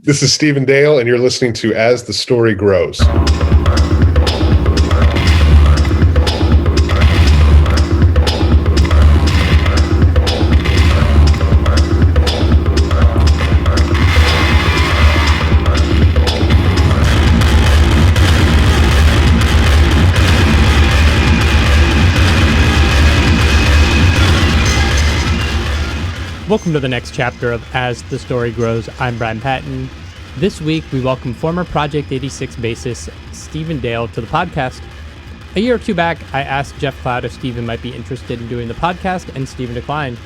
This is Steven Dail, and you're listening to As the Story Grows. Welcome to the next chapter of As the Story Grows. I'm Brian Patton. This week, we welcome former Project 86 bassist Steven Dail to the podcast. A year or two back, I asked Jeff Cloud if Steven might be interested in doing the podcast, and Steven declined.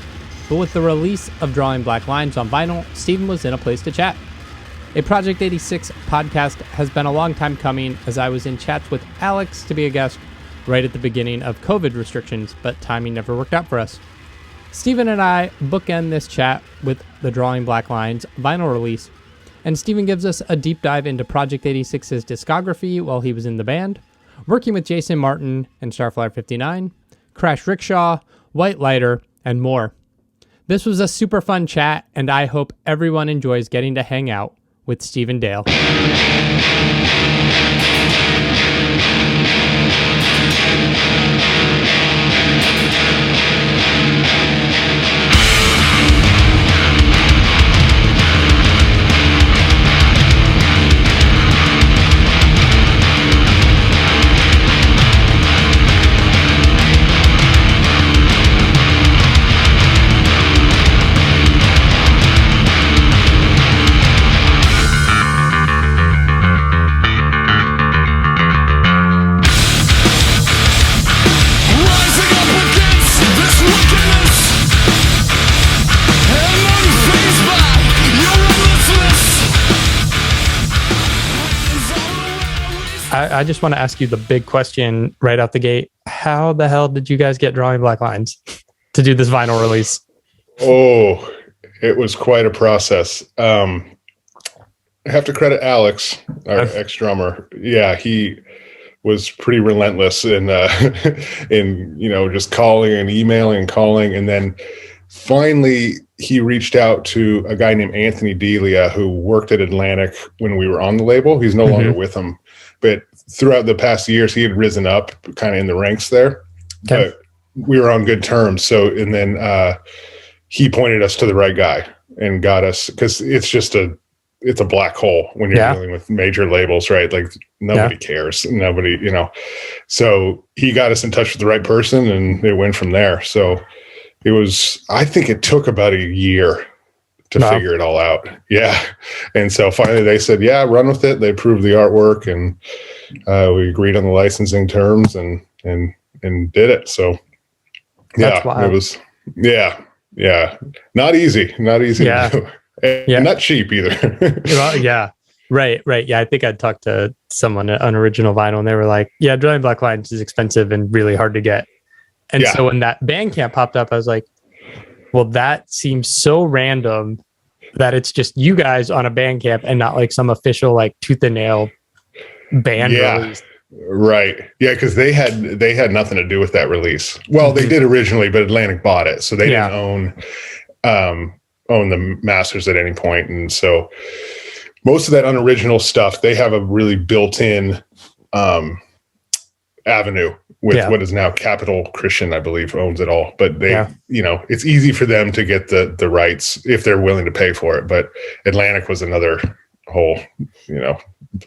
But with the release of Drawing Black Lines on vinyl, Steven was in a place to chat. A Project 86 podcast has been a long time coming, as I was in chats with Alex to be a guest right at the beginning of COVID restrictions, but timing never worked out for us. Steven and I bookend this chat with the Drawing Black Lines vinyl release, and Steven gives us a deep dive into Project 86's discography while he was in the band, working with Jason Martin and Starflyer 59, Crash Rickshaw, White Lighter, and more. This was a super fun chat, and I hope everyone enjoys getting to hang out with Steven Dail. I just want to ask you the big question right out the gate. How the hell did you guys get Drawing Black Lines to do this vinyl release? Oh, it was quite a process. I have to credit Alex, our ex-drummer. Yeah, he was pretty relentless in just calling and emailing and calling. And then finally he reached out to a guy named Anthony Delia, who worked at Atlantic when we were on the label. He's no longer with them. But throughout the past years, he had risen up kind of in the ranks there. Okay. But we were on good terms. So, and then he pointed us to the right guy and got us, because it's a black hole when you're dealing with major labels, right? Like nobody cares. Nobody, So he got us in touch with the right person, and it went from there. So I think it took about a year to figure it all out. Yeah. And so finally they said, yeah, run with it. They approved the artwork, and we agreed on the licensing terms and did it. So it was, not easy to do. And not cheap either. Well, yeah. Right. Yeah. I think I talked to someone on Original Vinyl, and they were like, yeah, Drawing Black Lines is expensive and really hard to get. And so when that Bandcamp popped up, I was like, well, that seems so random that it's just you guys on a Bandcamp and not like some official like tooth and nail band release. Right. Yeah, because they had nothing to do with that release. Well, they did originally, but Atlantic bought it, so they didn't own the masters at any point. And so most of that unoriginal stuff, they have a really built-in avenue with what is now Capital Christian, I believe, owns it all. But they, it's easy for them to get the rights if they're willing to pay for it. But Atlantic was another whole,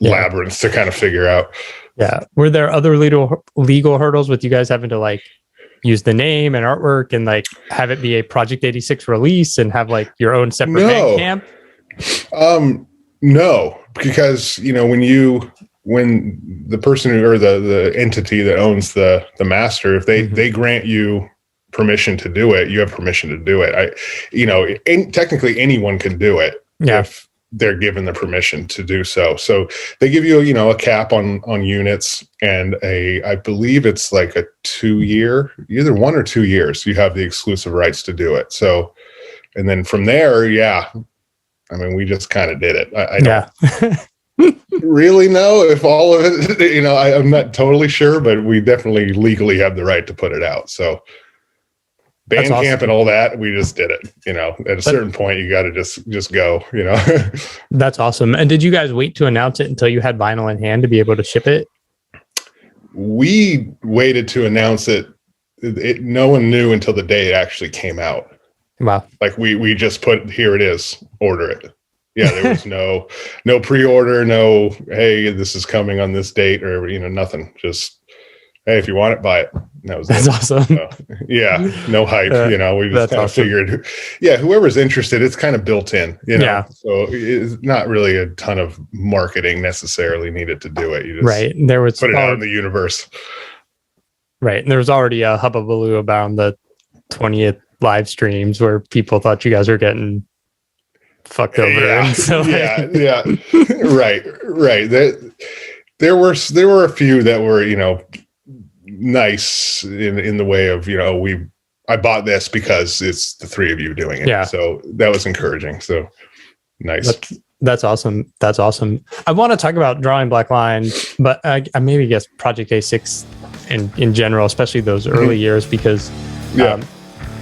labyrinth to kind of figure out. Yeah. Were there other legal hurdles with you guys having to like use the name and artwork and like have it be a Project 86 release and have like your own separate Bandcamp? No, because, when the person or the entity that owns the master, if they grant you permission to do it, you have permission to do it. Technically anyone can do it if they're given the permission to do so. So they give you, a cap on units, and I believe it's like a 2-year, either 1 or 2 years, you have the exclusive rights to do it. So, and then from there, we just kind of did it. I don't really know if all of it, I'm not totally sure, but we definitely legally have the right to put it out. So Bandcamp awesome. and all that, we just did it. At a certain point, you got to just go. That's awesome. And did you guys wait to announce it until you had vinyl in hand to be able to ship it? We waited to announce it. No one knew until the day it actually came out. Wow. Like we just put, here it is, order it. Yeah, there was no pre-order, no, hey, this is coming on this date, or nothing. Just, hey, if you want it, buy it. That's awesome. So, yeah, no hype. We just kind of figured, whoever's interested, it's kind of built in. Yeah. So it's not really a ton of marketing necessarily needed to do it. You just right. There was put it out in the universe. Right, and there was already a hubbubaloo about the 20th live streams where people thought you guys were getting fucked over. Yeah, and so right. There were a few that were nice in the way of I bought this because it's the three of you doing it. Yeah. So that was encouraging. So nice. That's awesome. That's awesome. I want to talk about Drawing Black Lines, but I maybe guess Project A6 in general, especially those early years, because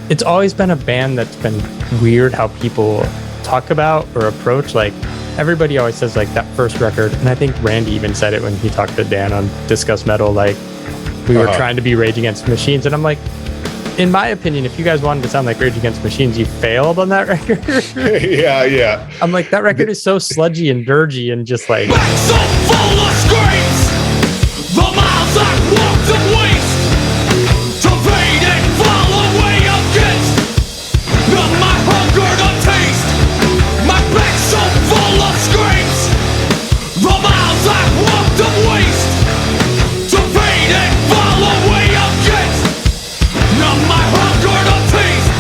it's always been a band that's been weird how people talk about or approach. Like everybody always says like that first record, and I think Randy even said it when he talked to Dan on Discuss Metal, like we were trying to be Rage Against the Machines, and I'm like, in my opinion, if you guys wanted to sound like Rage Against the Machines, you failed on that record. Yeah. I'm like, that record is so sludgy and dirgy and just like back so full of screams. The miles I walked and waste to fade and fall away against. Not my hunger to taste. My back so full of screams. The miles I walked and waste to fade and fall away against. Not my hunger to taste.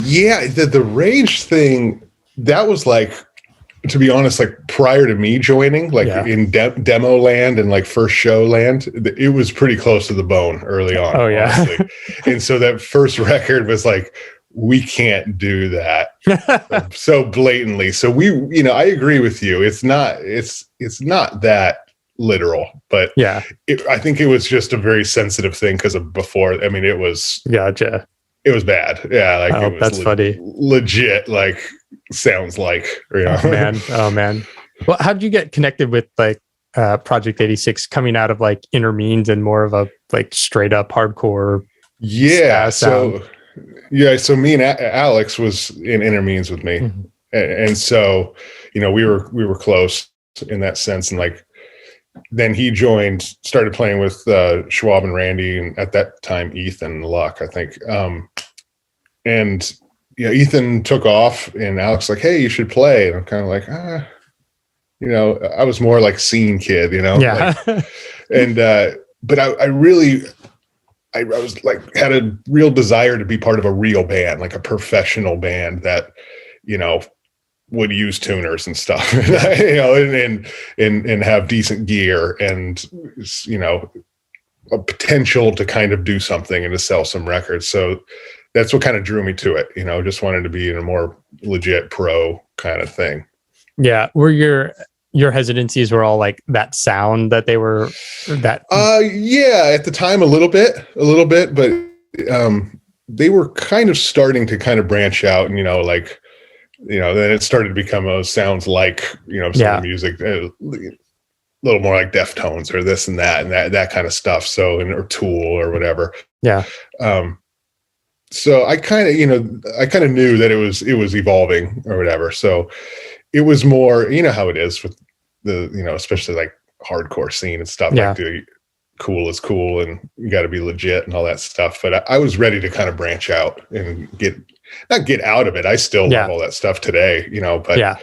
Yeah, the Rage thing, that was like, to be honest, like prior to me joining, like in demo land and like first show land, it was pretty close to the bone early on. Oh yeah. Honestly. And so that first record was like, we can't do that so blatantly. So I agree with you. It's not that literal, but I think it was just a very sensitive thing because of before. I mean, it was gotcha. It was bad. Yeah, like it was that's funny. Legit, like sounds like. Oh man. Well, how did you get connected with like Project 86 coming out of like Inner Means and more of a like straight up hardcore? So me and Alex was in Inner Means with me, and so we were close in that sense, and like then he started playing with Schwab and Randy, and at that time Ethan Luck, I think. And Ethan took off, and Alex like, hey, you should play. And I'm kind of like, I was more like scene kid, but I was like, had a real desire to be part of a real band, like a professional band that, would use tuners and stuff, and have decent gear and, a potential to kind of do something and to sell some records. So that's what kind of drew me to it. Just wanted to be in a more legit pro kind of thing. Yeah. Were your hesitancies were all like that sound that they were that? At the time, a little bit, but they were kind of starting to kind of branch out, and, then it started to become sounds like, some music, a little more like Deftones or this and that kind of stuff. So, or Tool or whatever. Yeah. So I kind of knew that it was evolving or whatever. So it was more, how it is with the, especially like hardcore scene and stuff, like the cool is cool and you got to be legit and all that stuff. But I was ready to kind of branch out and not get out of it. I still love all that stuff today, but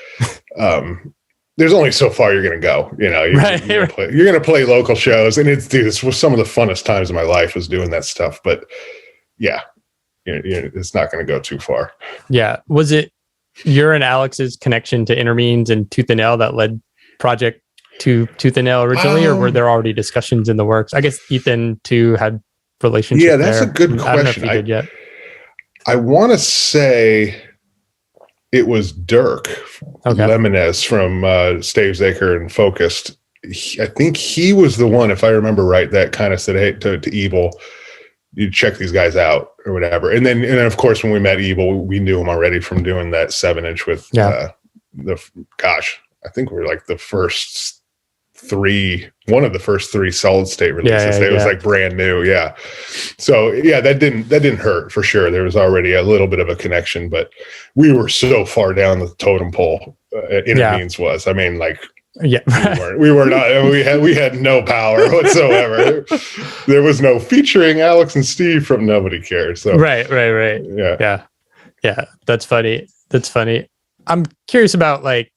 there's only so far you're going to go, you're going to play local shows, and this was some of the funnest times of my life was doing that stuff. But it's not going to go too far. Yeah. Was it your and Alex's connection to Inner Means and Tooth and Nail that led Project to Tooth and Nail originally, or were there already discussions in the works? I guess Ethan too had relationship. Yeah, that's a good question. I don't know if he did yet. I want to say it was Dirk Lemonez from Staves Acre and Focused. I think he was the one, if I remember right, that kind of said, hey, to Evil, you check these guys out or whatever. And then of course, when we met Evil, we knew him already from doing that 7-inch with I think we were like one of the first three solid state releases. It was like brand new. Yeah. So yeah, that didn't hurt for sure. There was already a little bit of a connection, but we were so far down the totem pole. Inner Means was, I mean, like, we were not, we had no power whatsoever. There was no featuring Alex and Steve from Nobody Cares. So right. Yeah. That's funny. I'm curious about like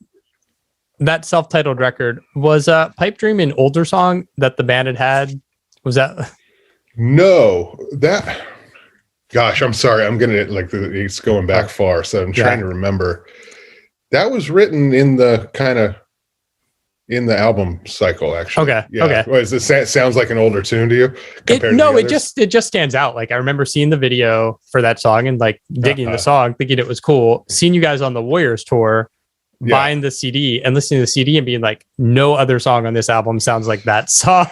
that self-titled record. Was Pipe Dream an older song that the band had? Was that? No, gosh, I'm sorry. I'm going to it's going back far. So I'm trying to remember. That was written in the album cycle, actually. Okay. Does it sounds like an older tune to you? It just stands out. Like I remember seeing the video for that song and like digging the song, thinking it was cool. Seeing you guys on the Warriors tour, buying the CD and listening to the CD and being like, no other song on this album sounds like that song.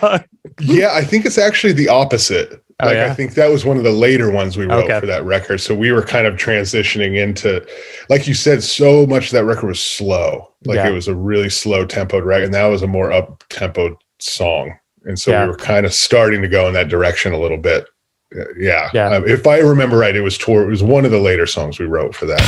Yeah, I think it's actually the opposite. I think that was one of the later ones we wrote for that record. So we were kind of transitioning into, like you said, so much of that record was slow. It was a really slow tempoed record, and that was a more up tempoed song. And so we were kind of starting to go in that direction a little bit. If I remember right, it was one of the later songs we wrote for that.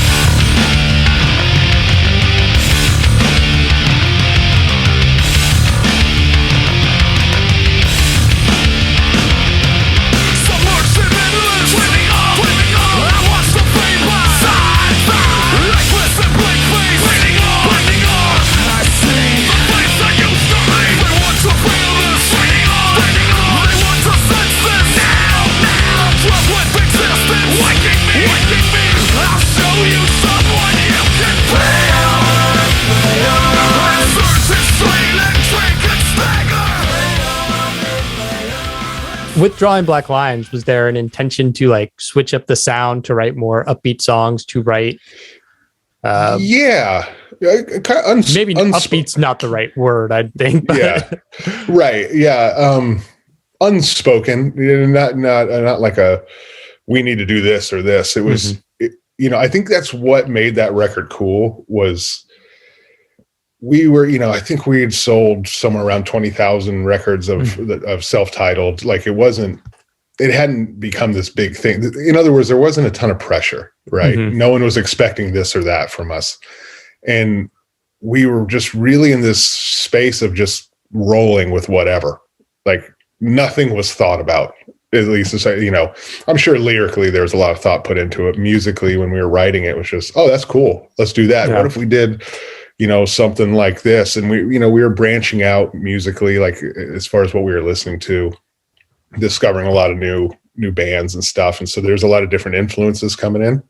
With Drawing Black Lines, was there an intention to like switch up the sound to write more upbeat songs, to write maybe upbeat's not the right word, I think. Unspoken, not like a we need to do this or this. It was I think that's what made that record cool. Was we were, I think we had sold somewhere around 20,000 records of self-titled. Like it hadn't become this big thing. In other words, there wasn't a ton of pressure, right? No one was expecting this or that from us. And we were just really in this space of just rolling with whatever. Like nothing was thought about, at least to say, I'm sure lyrically there was a lot of thought put into it. Musically, when we were writing it, was just, oh, that's cool. Let's do that. What if we did something like this? And we were branching out musically, like as far as what we were listening to, discovering a lot of new bands and stuff. And so there's a lot of different influences coming in,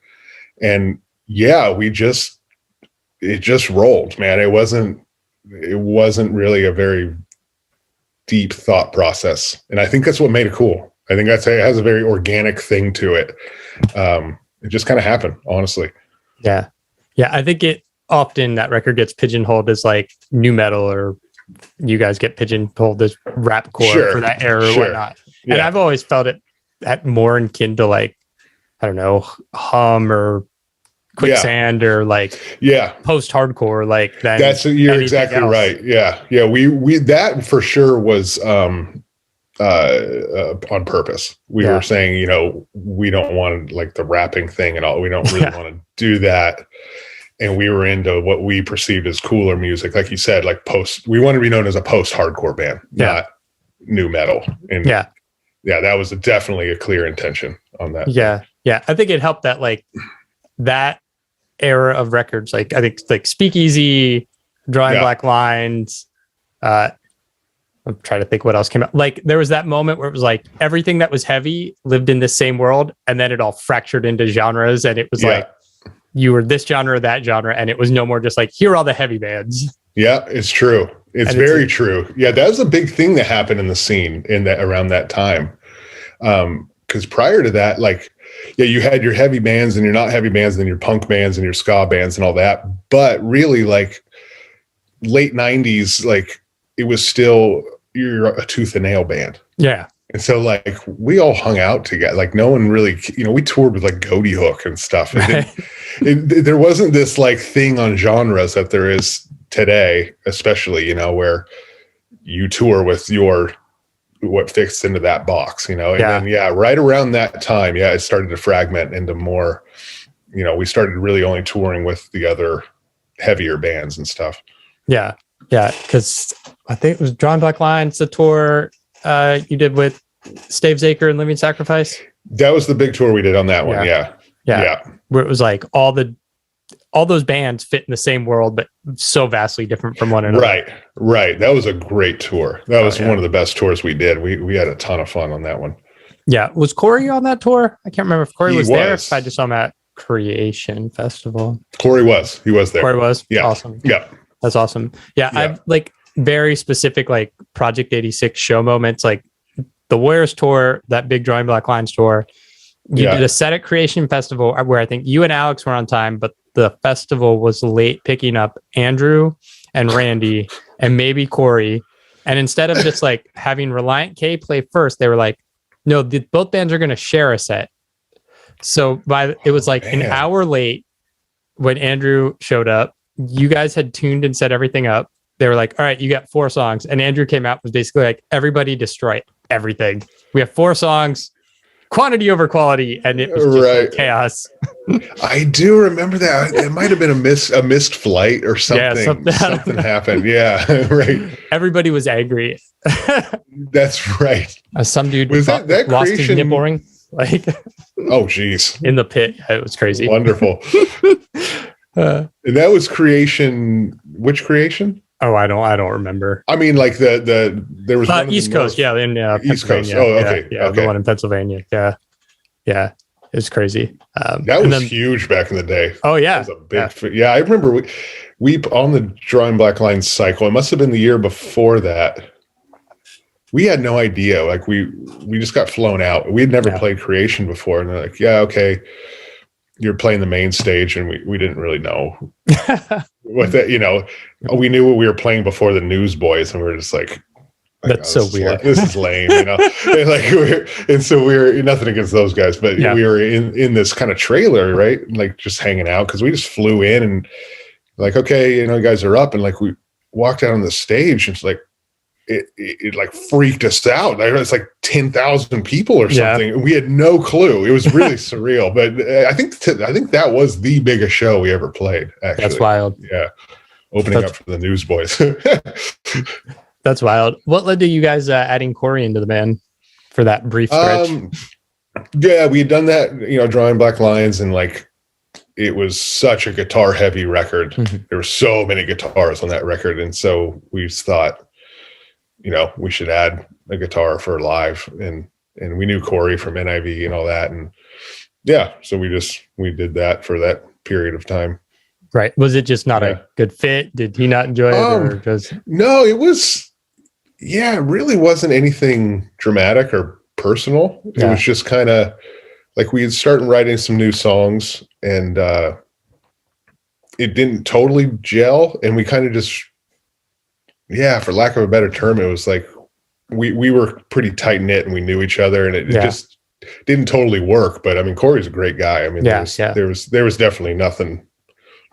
and it just rolled, man. It wasn't really a very deep thought process. And I think that's what made it cool. I think it has a very organic thing to it. It just kind of happened, honestly. Yeah. I think often that record gets pigeonholed as like new metal, or you guys get pigeonholed as rapcore for that era or whatnot. Yeah. And I've always felt it at more akin to like, I don't know, Hum or Quicksand or like post-hardcore. Like you're exactly right. Yeah. We that for sure was on purpose. We were saying, we don't want like the rapping thing at all. We don't really want to do that. And we were into what we perceived as cooler music. Like you said, like we wanted to be known as a post-hardcore band, not new metal. And that was definitely a clear intention on that. Yeah. I think it helped that like that era of records, like I think like Speakeasy, Drawing Black Lines. I'm trying to think what else came out. Like there was that moment where it was like everything that was heavy lived in the same world, and then it all fractured into genres, and it was like, you were this genre, that genre, and it was no more just like, here are all the heavy bands. Yeah, it's true. It's very true. Yeah, that was a big thing that happened in the scene around that time. Because prior to that, like yeah, you had your heavy bands and your not heavy bands and your punk bands and your ska bands and all that. But really, like late 90s, like it was still, you're a tooth and nail band. Yeah. And so like we all hung out together. Like no one really, we toured with like Goaty Hook and stuff. Right. There wasn't this like thing on genres that there is today, especially, where you tour with what fits into that box, and then right around that time, it started to fragment into more, we started really only touring with the other heavier bands and stuff. Yeah, because I think it was Drawing Black Lines, the tour you did with Stave Zaker and Living Sacrifice. That was the big tour we did on that one. Yeah. Where it was like all those bands fit in the same world, but so vastly different from one another. Right. That was a great tour. That was one of the best tours we did. We had a ton of fun on that one. Yeah. Was Corey on that tour? I can't remember if Corey was there. If I just saw him at Creation Festival. Corey was. He was there. Corey was? Yeah. Awesome. Yeah. That's awesome. Yeah. I've like very specific like Project 86 show moments, like the Warriors tour, that big Drawing Black Lines tour. You did a set at Creation Festival where I think you and Alex were on time, but the festival was late picking up Andrew and Randy and maybe Corey. And instead of just like having Reliant K play first, they were like, no, both bands are going to share a set. So it was like an hour late when Andrew showed up. You guys had tuned and set everything up. They were like, all right, you got 4 songs. And Andrew came out, was basically like, everybody destroy everything. We have 4 songs. Quantity over quality, and it was just like chaos. I do remember that. It might have been a missed flight or something. Yeah, something happened. Yeah, right. Everybody was angry. That's right. Some dude was that lost his nipple ring. Like, oh geez, in the pit. It was crazy. Wonderful. And that was Creation. Which Creation? Oh, I don't remember. I mean, like there was one East Coast, in East Coast. Oh, okay, the one in Pennsylvania. Yeah, it was crazy. That was huge back in the day. Oh yeah, that was a big. I remember we on the Drawing Black Lines cycle. It must have been the year before that. We had no idea. Like we just got flown out. We had never played Creation before, and they're like, "Yeah, okay, you're playing the main stage," and we didn't really know what that. We knew what we were playing before the Newsboys, and we were just like, "That's so weird. This is lame," and so we're nothing against those guys, but we were in this kind of trailer, right? Like just hanging out because we just flew in and like, okay, you guys are up, and like we walked out on the stage, and it's like. It like freaked us out. It's like 10,000 people or something. Yeah. We had no clue. It was really surreal. But I think that was the biggest show we ever played. Actually, that's wild. Yeah, opening up for the Newsboys. That's wild. What led to you guys adding Corey into the band for that brief stretch? We had done that. Drawing Black Lines, and like it was such a guitar heavy record. Mm-hmm. There were so many guitars on that record, and so we thought. We should add a guitar for live, and we knew Corey from NIV and all that, and so we did that for that period of time. Right? Was it just not a good fit? Did he not enjoy it, or just no? It was, it really wasn't anything dramatic or personal. It was just kind of like we had started writing some new songs, and it didn't totally gel, and we kind of just. Yeah, for lack of a better term, it was like we were pretty tight knit and we knew each other, and it just didn't totally work. But I mean, Corey's a great guy. I mean, there was definitely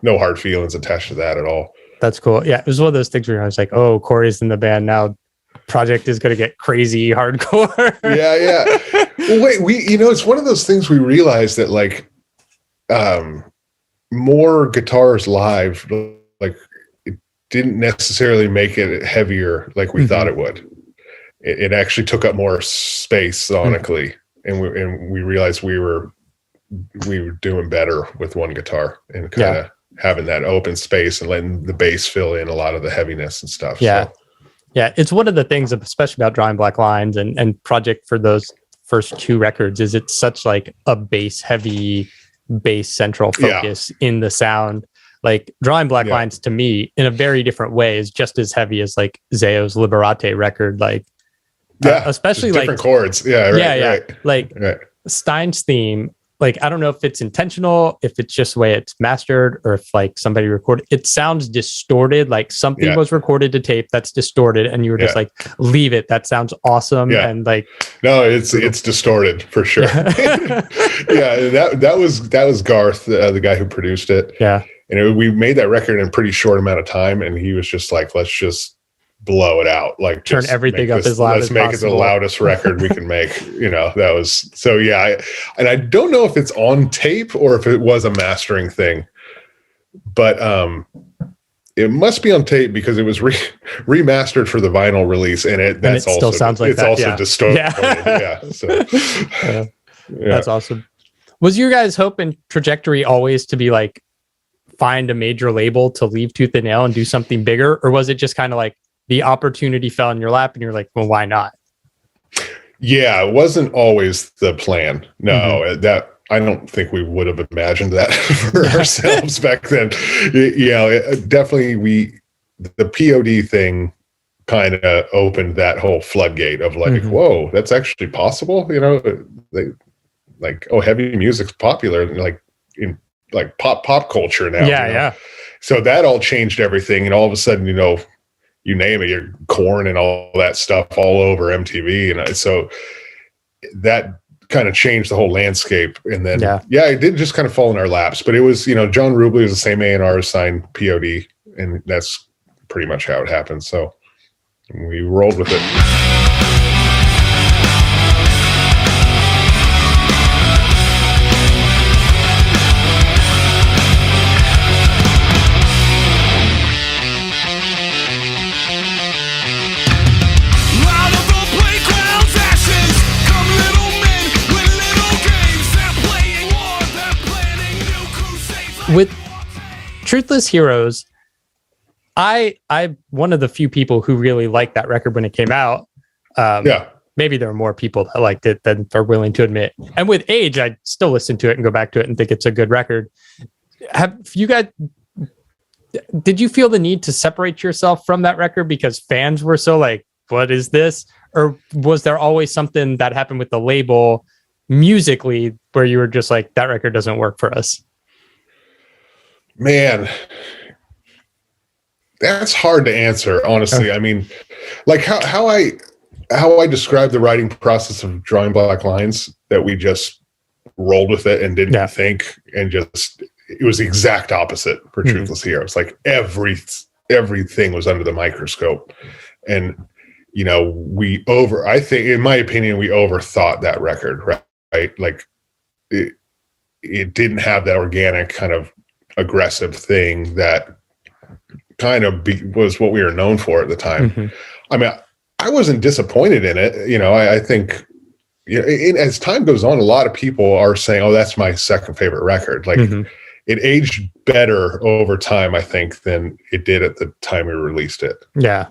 no hard feelings attached to that at all. That's cool. Yeah, it was one of those things where I was like, oh, Corey's in the band now. Project is going to get crazy hardcore. Yeah. Well, wait, it's one of those things we realized that like more guitars live, like. Didn't necessarily make it heavier like we thought it would. It actually took up more space sonically, and we realized we were doing better with one guitar and kind of having that open space and letting the bass fill in a lot of the heaviness and stuff. Yeah, it's one of the things, especially about Drawing Black Lines and Project for those first 2 records, is it's such like a bass heavy, bass central focus in the sound. Like Drawing Black Lines to me in a very different way is just as heavy as like Zayo's Liberate record. Like, especially like different chords. Yeah. Right. Like Stein's theme, like, I don't know if it's intentional, if it's just the way it's mastered, or if like somebody recorded, it sounds distorted. Like something was recorded to tape that's distorted, and you were just like, leave it. That sounds awesome. Yeah. And like, no, it's distorted for sure. That was Garth, the guy who produced it. Yeah. And we made that record in a pretty short amount of time. And he was just like, let's just blow it out. Like turn everything up as loud as possible. Let's make it the loudest record we can make. That was, so yeah. And I don't know if it's on tape or if it was a mastering thing, but it must be on tape because it was remastered for the vinyl release. And it also still sounds like it's that. also distorted. That's awesome. Was your guys' hope and trajectory always to be like, find a major label to leave Tooth and Nail and do something bigger? Or was it just kind of like the opportunity fell in your lap and you're like, well, why not? Yeah, it wasn't always the plan. No, that I don't think we would have imagined that for ourselves back then. Definitely the POD thing kind of opened that whole floodgate of like, whoa, that's actually possible. Heavy music's popular, like in like pop culture now. Yeah. So that all changed everything, and all of a sudden, you name it, your Korn and all that stuff all over MTV, and so that kind of changed the whole landscape. And then it did just kind of fall in our laps. But it was, John Rubley was the same A&R signed POD, and that's pretty much how it happened. So we rolled with it. With Truthless Heroes, I'm one of the few people who really liked that record when it came out. Maybe there are more people that liked it than are willing to admit. And with age, I still listen to it and go back to it and think it's a good record. Did you feel the need to separate yourself from that record because fans were so like, what is this? Or was there always something that happened with the label musically where you were just like, that record doesn't work for us? Man, that's hard to answer, honestly. I mean, like how I described the writing process of Drawing Black Lines, that we just rolled with it and didn't think, and just, it was the exact opposite for Truthless Heroes. Like everything was under the microscope. And, I think, in my opinion, we overthought that record, right? Like it didn't have that organic kind of aggressive thing that kind of was what we were known for at the time. I mean, I wasn't disappointed in it. I think as time goes on, a lot of people are saying, oh, that's my second favorite record. Like it aged better over time, I think, than it did at the time we released it. Yeah.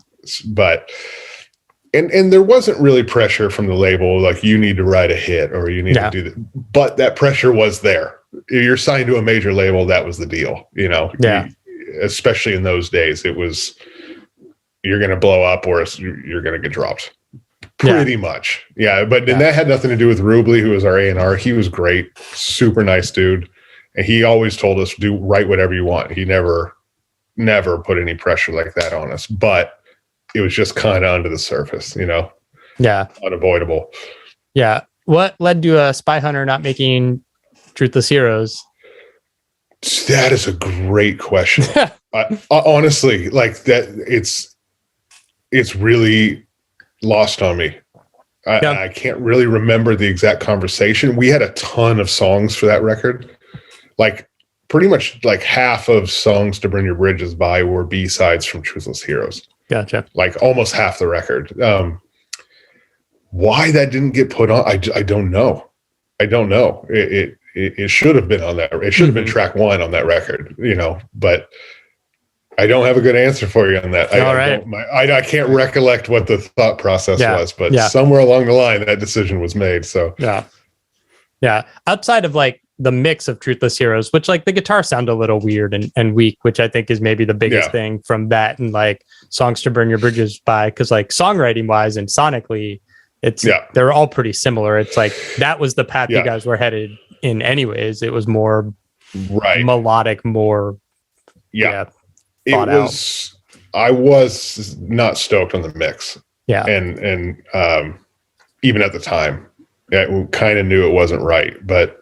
But, and there wasn't really pressure from the label, like you need to write a hit or you need to do that. But that pressure was there. If you're signed to a major label, that was the deal, especially in those days. It was, you're going to blow up or you're going to get dropped pretty much. Yeah. But then that had nothing to do with Rubley, who was our A&R. He was great, super nice dude. And he always told us, write whatever you want. He never put any pressure like that on us, but it was just kind of under the surface, unavoidable. Yeah. What led to Spy Hunter not making Truthless Heroes? That is a great question. Honestly, like that, it's really lost on me. I can't really remember the exact conversation. We had a ton of songs for that record. Like pretty much like half of Songs to Burn Your Bridges By were B-sides from Truthless Heroes. Gotcha. Like almost half the record. Why that didn't get put on, I don't know. It should have been on that. It should have been track one on that record, but I don't have a good answer for you on that. I can't recollect what the thought process was, but somewhere along the line that decision was made. So yeah. Outside of like the mix of Truthless Heroes, which like the guitar sound a little weird and weak, which I think is maybe the biggest thing from that, and like Songs to Burn Your Bridges By, because like songwriting wise and sonically, they're all pretty similar. It's like that was the path you guys were headed in any ways. It was more right, melodic, more it was. I was not stoked on the mix. Yeah, and even at the time, I kind of knew it wasn't right. But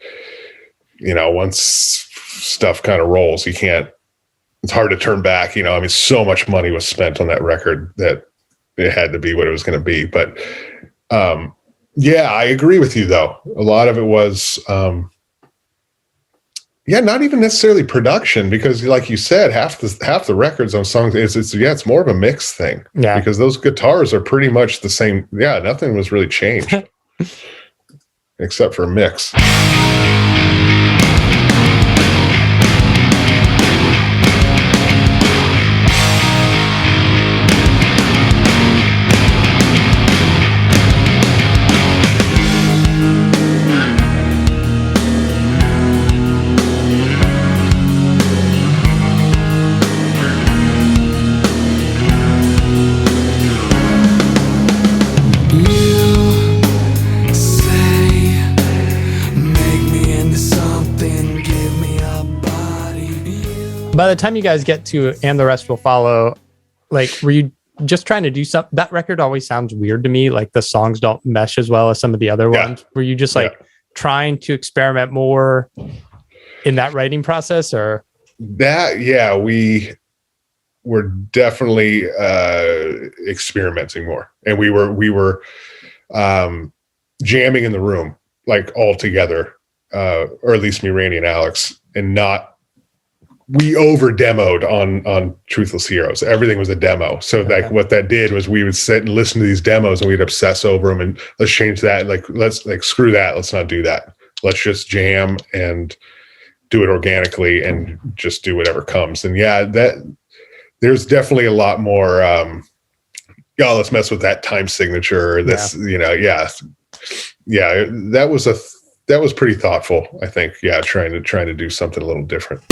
once stuff kind of rolls, you can't. It's hard to turn back. I mean, so much money was spent on that record that it had to be what it was going to be. But I agree with you, though. A lot of it was, not even necessarily production, because, like you said, half the records on songs it's more of a mix thing. Yeah, because those guitars are pretty much the same. Yeah, nothing was really changed except for mix. By the time you guys get to And the Rest Will Follow, like, were you just trying to do something? That record always sounds weird to me. Like, the songs don't mesh as well as some of the other ones. Were you just trying to experiment more in that writing process, or that? Yeah, we were definitely experimenting more, and we were jamming in the room, like, all together, or at least me, Randy, and Alex, and not. We over demoed on Truthless Heroes. Everything was a demo. So like what that did was we would sit and listen to these demos and we'd obsess over them and let's change that. Like, let's screw that. Let's not do that. Let's just jam and do it organically and just do whatever comes. And there's definitely a lot more, let's mess with that time signature or this, that was pretty thoughtful, I think. Yeah. Trying to do something a little different.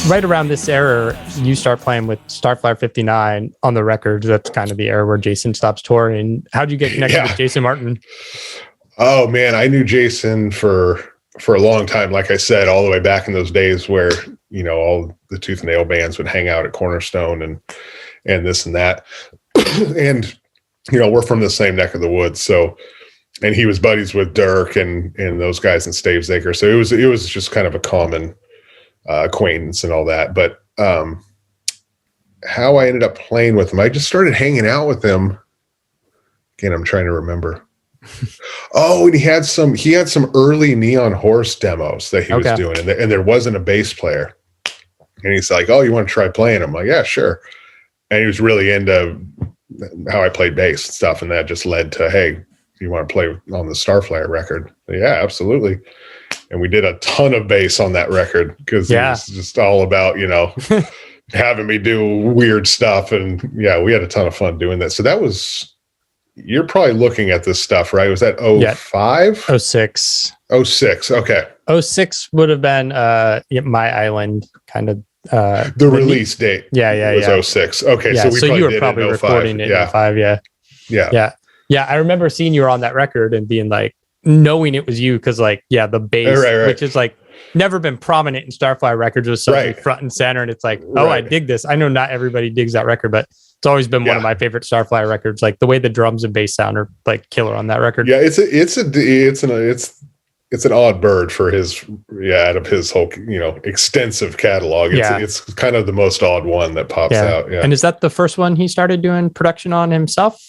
Right around this era, you start playing with Starflyer 59 on the records. That's kind of the era where Jason stops touring. How'd you get connected with Jason Martin? Oh man, I knew Jason for a long time. Like I said, all the way back in those days where, all the Tooth and Nail bands would hang out at Cornerstone and this and that. And, we're from the same neck of the woods. So, and he was buddies with Dirk and those guys in Stavesacre. So it was just kind of a common acquaintance and all that. But how I ended up playing with him, I just started hanging out with him. Again, I'm trying to remember. Oh, and he had some early Neon Horse demos that he was doing, and there wasn't a bass player. And he's like, "Oh, you want to try playing?" I'm like, "Yeah, sure." And he was really into how I played bass and stuff, and that just led to, "Hey, you want to play on the Starflyer record?" Yeah, absolutely. And we did a ton of bass on that record because it was just all about, having me do weird stuff. And we had a ton of fun doing that. So that was, you're probably looking at this stuff, right? Was that 05? 06. 06. Okay. 06 would have been My Island kind of. The release date. Was 06. Okay. Yeah, so you were probably recording it in 05. Yeah. I remember seeing you were on that record and being like, knowing it was you, because the bass, which is like never been prominent in Starflyer records, was so front and center, and it's like, I dig this. I know not everybody digs that record, but it's always been one of my favorite Starflyer records. Like the way the drums and bass sound are like killer on that record. Yeah, it's an odd bird for his out of his whole extensive catalog. It's kind of the most odd one that pops out. Yeah. And is that the first one he started doing production on himself?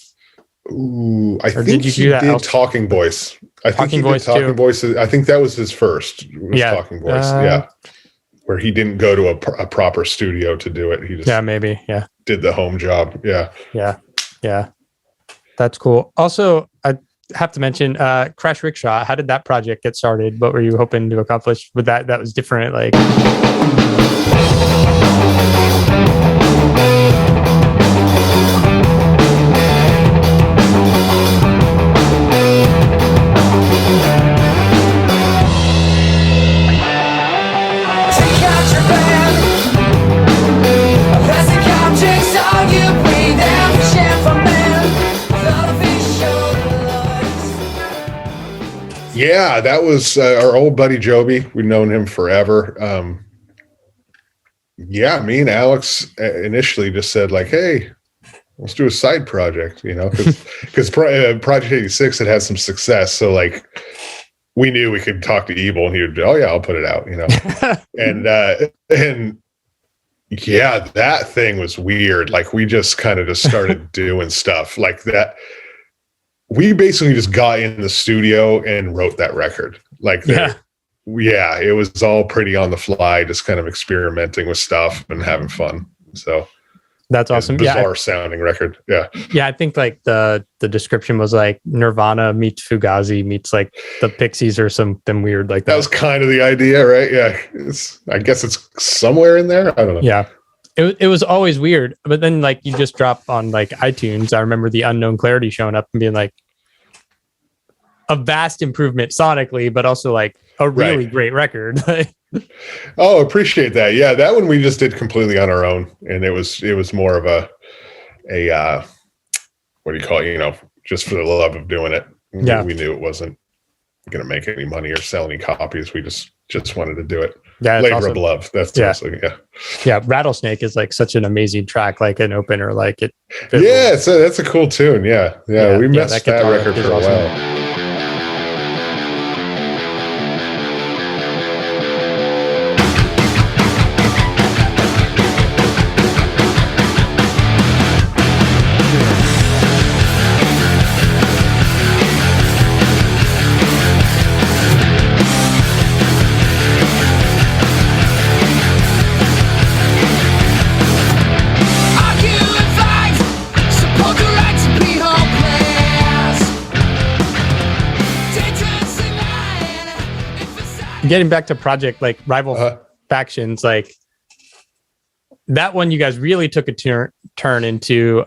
Ooh, I think he did Talking Voice. I think he did Talking Voice. I think that was his first. Talking Voice. Where he didn't go to a proper studio to do it. He just did the home job. Yeah. That's cool. Also, have to mention Crash Rickshaw. How did that project get started? What were you hoping to accomplish with that? That was different. Like, Yeah, that was our old buddy Joby. We'd known him forever. Yeah, me and Alex initially just said like, hey, let's do a side project, because Project 86 had some success. So like we knew we could talk to Evil and he would, oh yeah, I'll put it out, and yeah, that thing was weird. Like we just kind of just started doing stuff like that. We basically just got in the studio and wrote that record. Like, it was all pretty on the fly, just kind of experimenting with stuff and having fun. So that's awesome. Bizarre sounding record. Yeah. Yeah. I think like the description was like Nirvana meets Fugazi meets like the Pixies or something weird like that. That was kind of the idea, right? Yeah. I guess it's somewhere in there. I don't know. Yeah. It was always weird, but then like you just drop on like iTunes. I remember the Unknown Clarity showing up and being like a vast improvement sonically, but also like a really great record. Oh, appreciate that. Yeah, that one we just did completely on our own, and it was more of a what do you call it? Just for the love of doing it. Yeah, we knew it wasn't going to make any money or sell any copies. We just wanted to do it. Yeah, labor awesome. of love. That's awesome. Yeah. Rattlesnake is like such an amazing track, like an opener, like it. Yeah, so that's a cool tune. Yeah. We messed that record for a while. Getting back to project like Rival Factions, like that one, you guys really took a turn into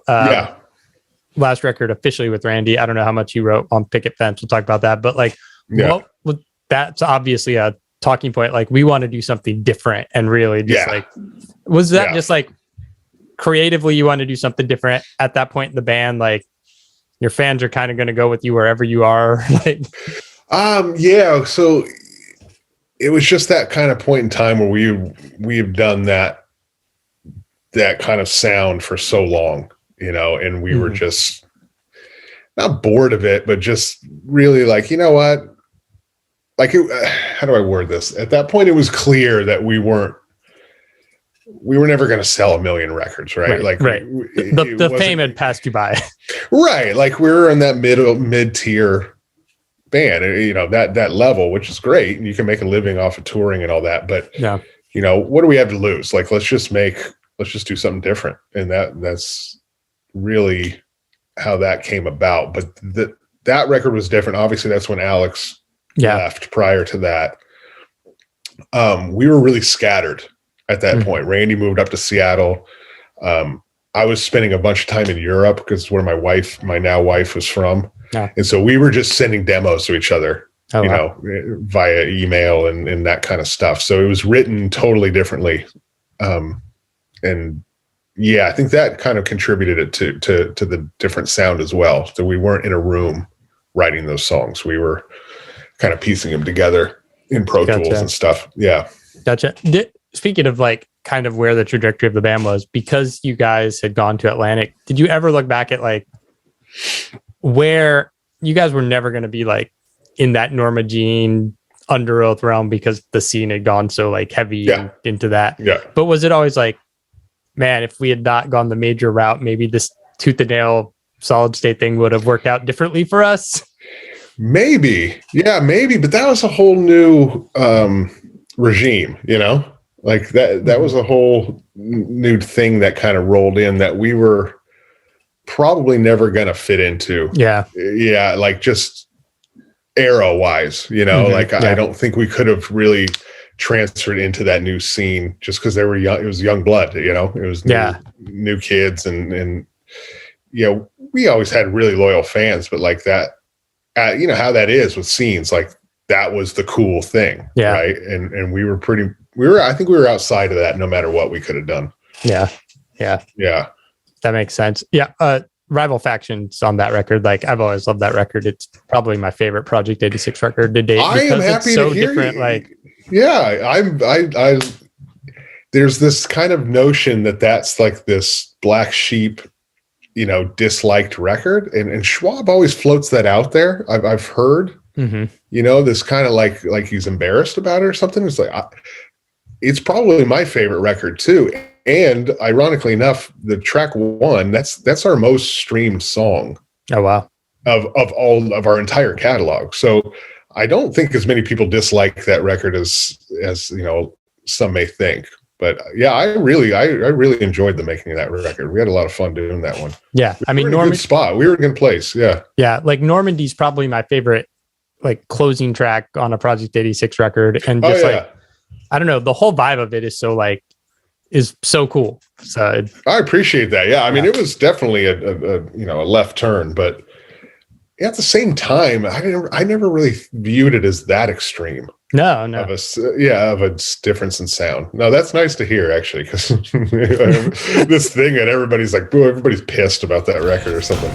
last record officially with Randy. I don't know how much you wrote on Picket Fence. We'll talk about that, but like, that's obviously a talking point. Like we want to do something different and really just like, was that just like creatively you want to do something different at that point in the band? Like your fans are kind of going to go with you wherever you are. Like, so it was just that kind of point in time where we've done that kind of sound for so long, and we were just not bored of it, but just really like, you know what? Like, how do I word this? At that point, it was clear that we were never going to sell 1 million records, right? The fame had passed you by. Right. Like we were in that mid-tier band, that level, which is great, and you can make a living off of touring and all that, but what do we have to lose? Like let's just do something different, and that's really how that came about. But that record was different. Obviously that's when Alex left. Prior to that, we were really scattered at that point. Randy moved up to Seattle. I was spending a bunch of time in Europe because where my now wife was from. And so we were just sending demos to each other, via email and that kind of stuff. So it was written totally differently. I think that kind of contributed it to the different sound as well. So we weren't in a room writing those songs. We were kind of piecing them together in Pro Tools and stuff. Yeah. Gotcha. Speaking of like kind of where the trajectory of the band was, because you guys had gone to Atlantic, did you ever look back at like where you guys were never going to be like in that Norma Jean Under Oath realm because the scene had gone so like heavy into that? Yeah. But was it always like, man, if we had not gone the major route, maybe this Tooth and Nail Solid State thing would have worked out differently for us? Maybe. Yeah, maybe. But that was a whole new regime, like that was a whole new thing that kind of rolled in that we were probably never going to fit into. Yeah. Yeah. Like just era wise, I don't think we could have really transferred into that new scene just because they were young. It was young blood, it was new kids. And we always had really loyal fans, but like that, how that is with scenes, like that was the cool thing. Yeah. Right. And I think we were outside of that no matter what we could have done. Yeah. Yeah. Yeah. That makes sense. Yeah. Rival Factions on that record. Like I've always loved that record. It's probably my favorite Project 86 record to date. I am happy to hear different. You. Like, I there's this kind of notion that that's like this black sheep, disliked record. And Schwab always floats that out there. I've heard, this kind of like he's embarrassed about it or something. It's like, it's probably my favorite record too. And ironically enough, the track 1, that's our most streamed song. Oh, wow. Of all of our entire catalog. So I don't think as many people dislike that record as some may think. But yeah, I really enjoyed the making of that record. We had a lot of fun doing that one. Yeah. I mean, we were in a good spot. We were in a good place. Yeah. Yeah. Like Normandy's probably my favorite, like closing track on a Project 86 record. And just I don't know, the whole vibe of it is so cool. So I appreciate that. Yeah. I mean, it was definitely a left turn, but at the same time, I never really viewed it as that extreme. No. Of a difference in sound. No, that's nice to hear actually, because this thing that everybody's like, boo, everybody's pissed about that record or something.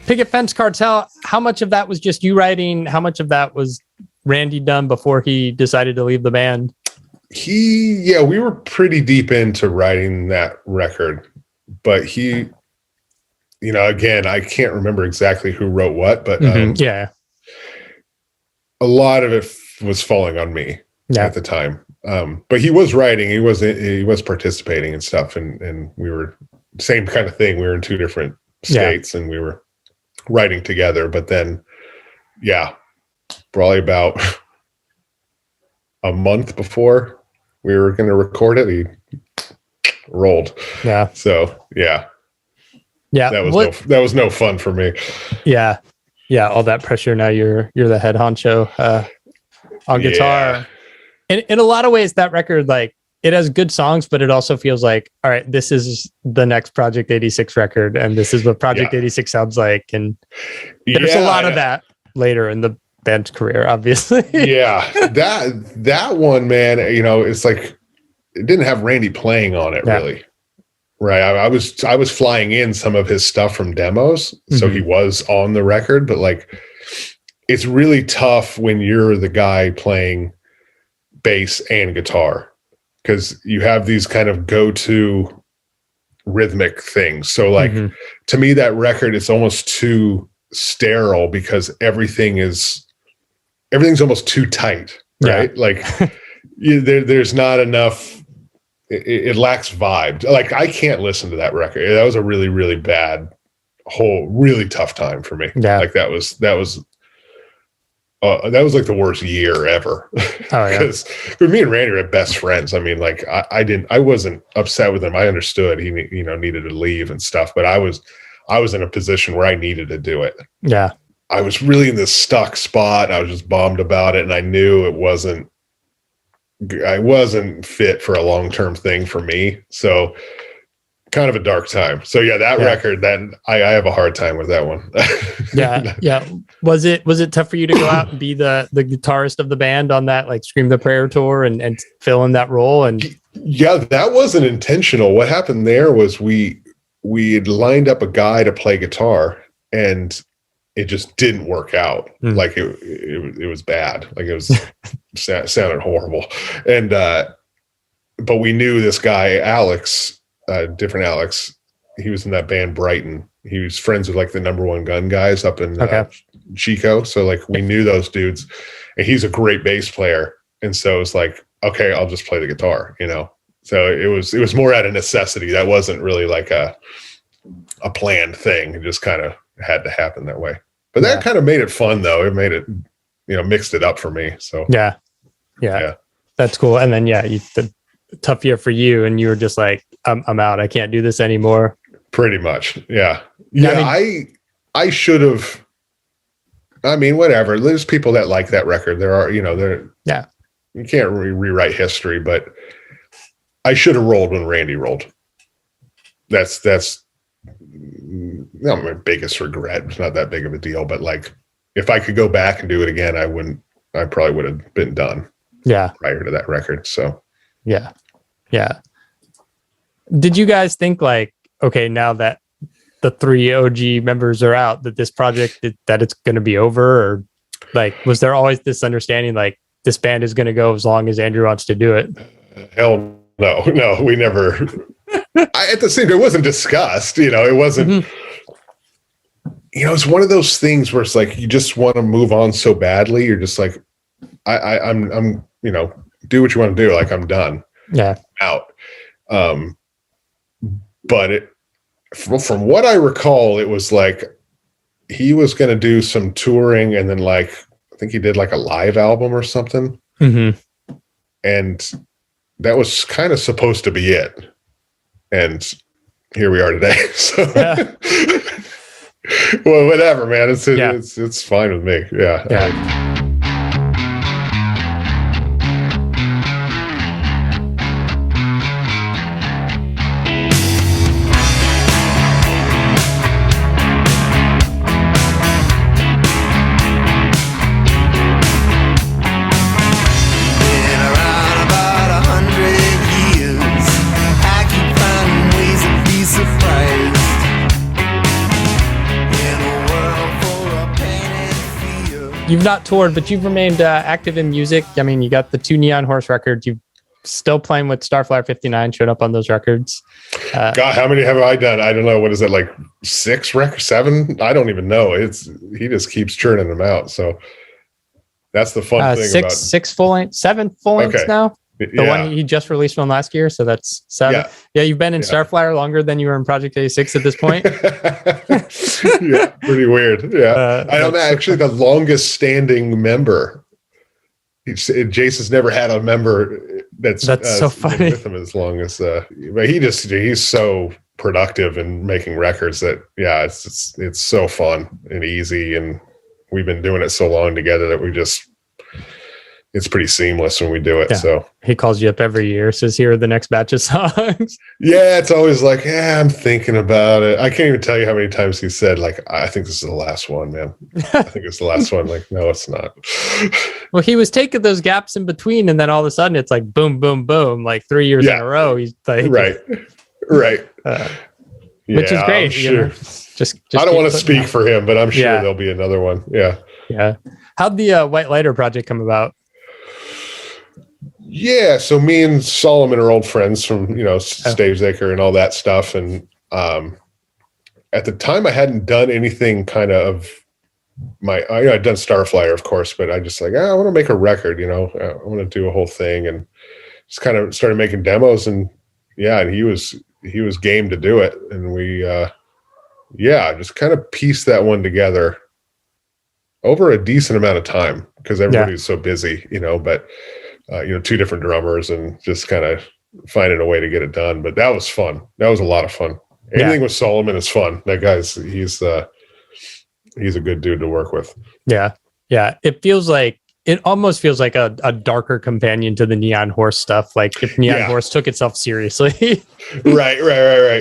Picket Fence Cartel, how much of that was just you writing? How much of that was Randy done before he decided to leave the band? We were pretty deep into writing that record, but he, again, I can't remember exactly who wrote what, but a lot of it was falling on me at the time. But he was writing, he was participating and stuff. And we were same kind of thing. We were in 2 different states and we were writing together, but then probably about a month before we were going to record it, he rolled. That was no fun for me. All that pressure. Now you're the head honcho on guitar. In a lot of ways, that record, like, it has good songs, but it also feels like, all right, this is the next Project 86 record, and this is what Project 86 sounds like. And there's a lot of that later in the band's career, obviously. That one, man, it's like it didn't have Randy playing on it really. Right. I was flying in some of his stuff from demos, so he was on the record, but like it's really tough when you're the guy playing bass and guitar, because you have these kind of go-to rhythmic things. So like to me, that record is almost too sterile because everything's almost too tight, right? Like there's not enough, it lacks vibe. Like I can't listen to that record. That was a really, really bad really tough time for me. Like that was like the worst year ever. Because me and Randy are best friends. I mean, like I wasn't upset with him. I understood he needed to leave and stuff, but I was in a position where I needed to do it. Yeah. I was really in this stuck spot. I was just bummed about it. And I knew I wasn't fit for a long-term thing for me. So kind of a dark time. So that record, then I have a hard time with that one. Was it tough for you to go out and be the guitarist of the band on that like Scream the Prayer tour and fill in that role? And that wasn't intentional. What happened there was we had lined up a guy to play guitar and it just didn't work out. Like it was bad. Like it was sounded horrible. And but we knew this guy Alex, different Alex. He was in that band Brighton, he was friends with like the number one gun guys up in Chico. So like we knew those dudes, and he's a great bass player. And so it was like, okay, I'll just play the guitar, you know? So it was more out of necessity. That wasn't really like a planned thing. It just kind of had to happen that way. But that kind of made it fun though. It made it, you know, mixed it up for me. So yeah. That's cool. And then, the tough year for you, and you were just like, I'm out. I can't do this anymore. Pretty much. Yeah. I should have, I mean, whatever. There's people that like that record. There are, you know, you can't rewrite history, but I should have rolled when Randy rolled. That's not my biggest regret. It's not that big of a deal, but like, if I could go back and do it again, I probably would have been done. Yeah. Prior to that record. So. Yeah. Did you guys think like, okay, now that the 3 OG members are out, that this project, that it's going to be over? Or like, was there always this understanding like this band is going to go as long as Andrew wants to do it? Hell no, we never. At the same time, it wasn't discussed, you know, it wasn't, you know, it's one of those things where it's like, you just want to move on so badly. You're just like, I'm, you know, do what you want to do. Like, I'm done. Yeah. Out. But from what I recall, it was like he was going to do some touring, and then like I think he did like a live album or something, and that was kind of supposed to be it. And here we are today. So, well, whatever, man. It's fine with me. Yeah. You've not toured, but you've remained active in music. I mean, you got the 2 Neon Horse records. You're still playing with Starflyer 59, showed up on those records. God, how many have I done? I don't know. What is it, like 6 records, 7? I don't even know. He just keeps churning them out. So that's the fun thing about 6 full length, 7 full lengths now. The one he just released one last year, so that's 7. Yeah, you've been in Starflyer longer than you were in Project 86 at this point. Yeah, pretty weird. Yeah, I don't know. Actually, the longest standing member. Jason's never had a member that's so funny with him as long as. But he's so productive in making records that it's so fun and easy, and we've been doing it so long together that it's pretty seamless when we do it. Yeah. So he calls you up every year, says, here are the next batch of songs. Yeah. It's always like, I'm thinking about it. I can't even tell you how many times he said, like, I think this is the last one, man. I think it's the last one. Like, no, it's not. Well, he was taking those gaps in between, and then all of a sudden it's like, boom, boom, boom, like 3 years in a row. He's like, right. Which is great. Sure. You know? Just I don't want to speak for him, but I'm sure there'll be another one. Yeah. Yeah. How'd the White Lighter project come about? Yeah, so me and Solomon are old friends from, Stavesacre and all that stuff. And at the time I hadn't done anything kind of I'd done Starflyer, of course, but I just like, I want to make a record, I want to do a whole thing, and just kind of started making demos. And and he was game to do it. And we, just kind of pieced that one together over a decent amount of time because everybody's so busy, but 2 different drummers and just kind of finding a way to get it done. But that was fun. That was a lot of fun. Anything with Solomon is fun. That guy's, he's a good dude to work with. Yeah. Yeah. It almost feels like a darker companion to the Neon Horse stuff. Like if Neon Horse took itself seriously. Right.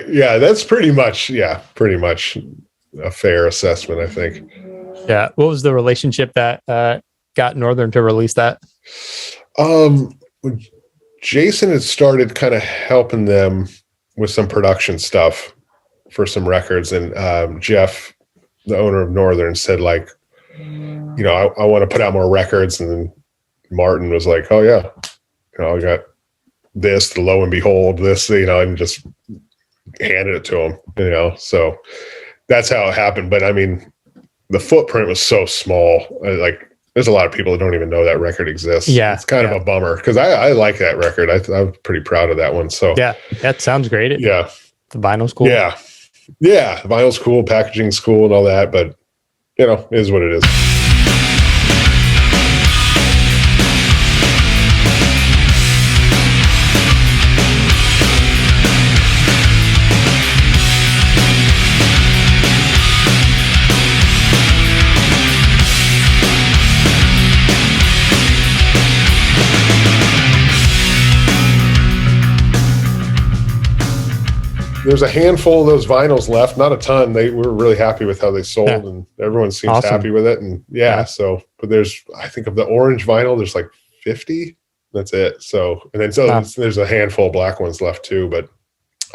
Yeah. That's pretty much a fair assessment, I think. Yeah. What was the relationship that got Northern to release that? Jason had started kind of helping them with some production stuff for some records, and Jeff, the owner of Northern, said like, I want to put out more records, and then Martin was like, oh yeah, I got this, the lo and behold, this, and just handed it to him, so that's how it happened. But I mean, the footprint was so small. Like, there's a lot of people that don't even know that record exists. Yeah. It's kind of a bummer because I like that record. I'm pretty proud of that one. So Yeah, that sounds great. Yeah. The vinyl's cool. Yeah. Yeah. The vinyl's cool, packaging's cool and all that, but you know, it is what it is. There's a handful of those vinyls left, not a ton. We were really happy with how they sold, and everyone seems happy with it. And so, but I think of the orange vinyl, there's like 50. That's it. So, and then there's a handful of black ones left too. But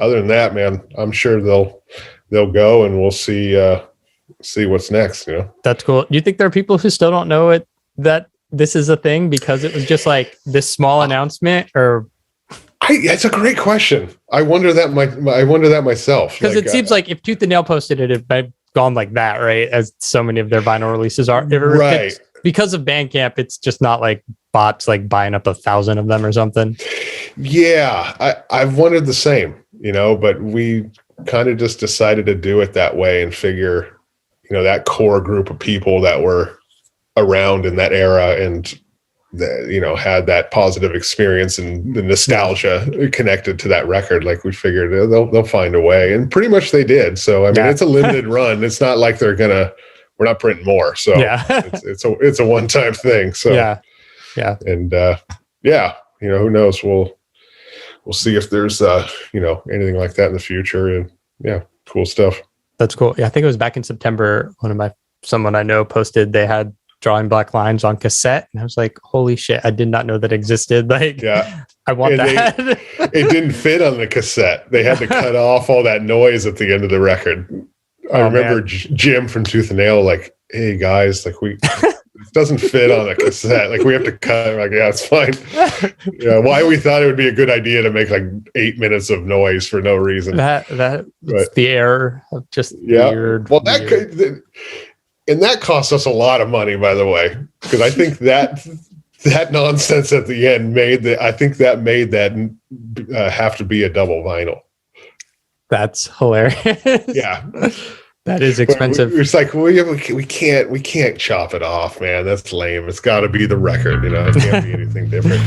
other than that, man, I'm sure they'll go, and we'll see what's next. You know, that's cool. Do you think there are people who still don't know that this is a thing because it was just like this small announcement, or? It's a great question. I wonder that myself. Because it seems like if Tooth and Nail posted it, had gone like that, right? As so many of their vinyl releases are. Right. Because of Bandcamp, it's just not like bots like buying up 1,000 of them or something. Yeah, I've wondered the same, you know, but we kind of just decided to do it that way and figure, you know, that core group of people that were around in that era and you know, had that positive experience and the nostalgia connected to that record. Like, we figured they'll find a way, and pretty much they did. So I mean, it's a limited run. It's not like we're not printing more. So it's a one-time thing. So and you know, who knows? We'll see if there's you know, anything like that in the future. And cool stuff. That's cool. Yeah, I think it was back in September. Someone I know posted they had Drawing Black Lines on cassette, and I was like, holy shit, I did not know that existed. Like, I want that. It didn't fit on the cassette. They had to cut off all that noise at the end of the record. I remember Jim from Tooth and Nail, like, hey guys, like, it doesn't fit on a cassette. Like, we have to cut. Like, yeah, it's fine. Why we thought it would be a good idea to make like 8 minutes of noise for no reason. That's the error of just weird. Well, and that cost us a lot of money, by the way, because I think that nonsense at the end made that have to be a double vinyl. That's hilarious. Yeah, that is expensive. It's like we can't chop it off, man. That's lame. It's got to be the record. You know, it can't be anything different.